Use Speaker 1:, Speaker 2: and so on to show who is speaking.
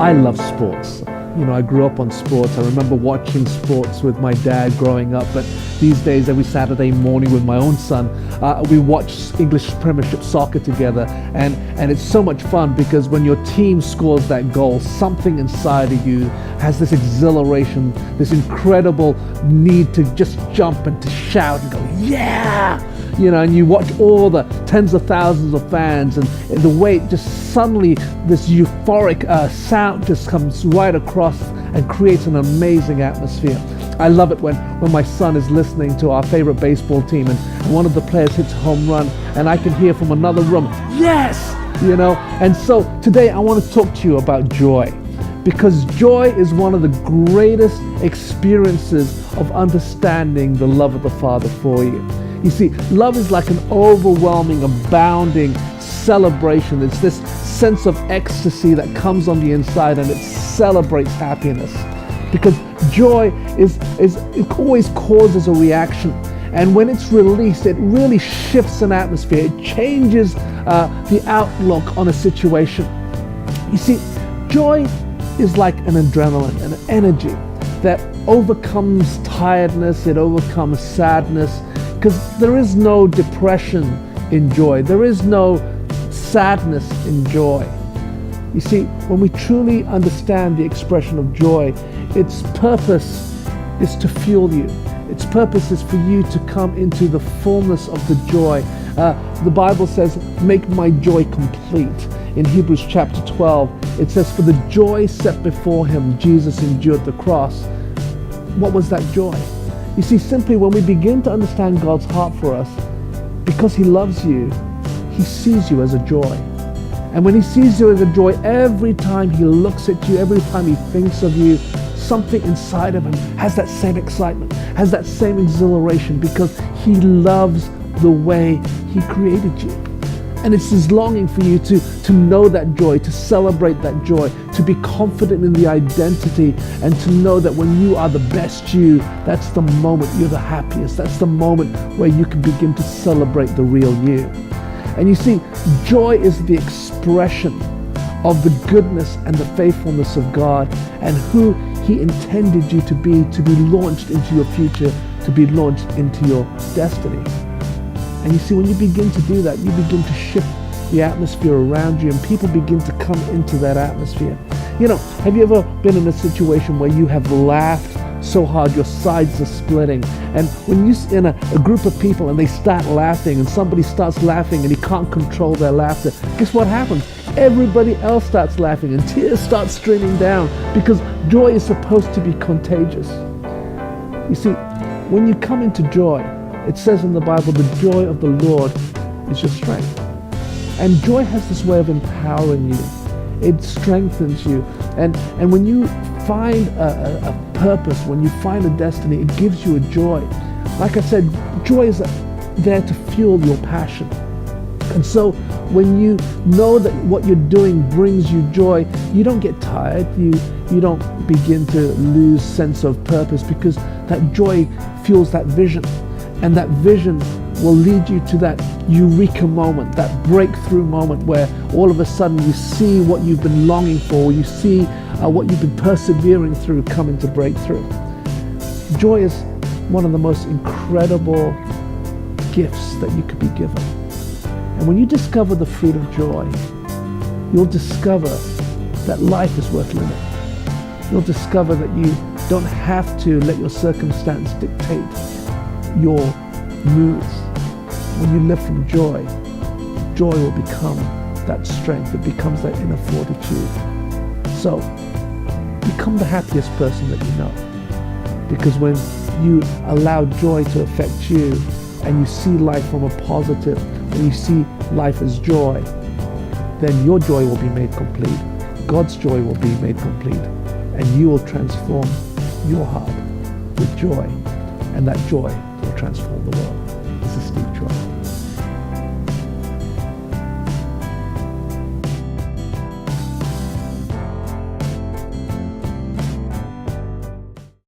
Speaker 1: I love sports. I grew up on sports. I remember watching sports with my dad growing up, but these days, every Saturday morning with my own son, we watch English Premiership soccer together, and it's so much fun because when your team scores that goal, something inside of you has this exhilaration, this incredible need to just jump and to shout and go, yeah! And you watch all the tens of thousands of fans, and the way it just suddenly, this euphoric sound just comes right across and creates an amazing atmosphere. I love it when my son is listening to our favorite baseball team and one of the players hits a home run and I can hear from another room, yes! And so today I want to talk to you about joy, because joy is one of the greatest experiences of understanding the love of the Father for you. You see, love is like an overwhelming, abounding celebration. It's this sense of ecstasy that comes on the inside and it celebrates happiness. Because joy it always causes a reaction. And when it's released, it really shifts an atmosphere. It changes the outlook on a situation. You see, joy is like an adrenaline, an energy that overcomes tiredness, it overcomes sadness, because there is no depression in joy. There is no sadness in joy. You see, when we truly understand the expression of joy, its purpose is to fuel you. Its purpose is for you to come into the fullness of the joy. The Bible says, make my joy complete. In Hebrews chapter 12, it says, for the joy set before him, Jesus endured the cross. What was that joy? You see, simply when we begin to understand God's heart for us, because he loves you, he sees you as a joy. And when he sees you as a joy, every time he looks at you, every time he thinks of you, something inside of him has that same excitement, has that same exhilaration, because he loves the way he created you. And it's his longing for you to know that joy, to celebrate that joy, to be confident in the identity, and to know that when you are the best you, that's the moment you're the happiest. That's the moment where you can begin to celebrate the real you. And you see, joy is the expression of the goodness and the faithfulness of God and who he intended you to be launched into your future, to be launched into your destiny. And you see, when you begin to do that, you begin to shift the atmosphere around you and people begin to come into that atmosphere. Have you ever been in a situation where you have laughed so hard your sides are splitting, and when you're in a group of people and they start laughing and somebody starts laughing and he can't control their laughter, guess what happens? Everybody else starts laughing and tears start streaming down, because joy is supposed to be contagious. You see, when you come into joy, it says in the Bible, the joy of the Lord is your strength. And joy has this way of empowering you. It strengthens you. And when you find a purpose, when you find a destiny, it gives you a joy. Like I said, joy is there to fuel your passion. And so when you know that what you're doing brings you joy, you don't get tired. You don't begin to lose sense of purpose, because that joy fuels that vision. And that vision will lead you to that eureka moment, that breakthrough moment where all of a sudden you see what you've been longing for, you see what you've been persevering through coming to breakthrough. Joy is one of the most incredible gifts that you could be given. And when you discover the fruit of joy, you'll discover that life is worth living. You'll discover that you don't have to let your circumstance dictate your moods. When you live from joy, joy will become that strength. It becomes that inner fortitude. So become the happiest person that you know, because when you allow joy to affect you and you see life from a positive, when you see life as joy, then your joy will be made complete. God's joy will be made complete, and you will transform your heart with joy, and that joy will transform the world. This is Steve Troy.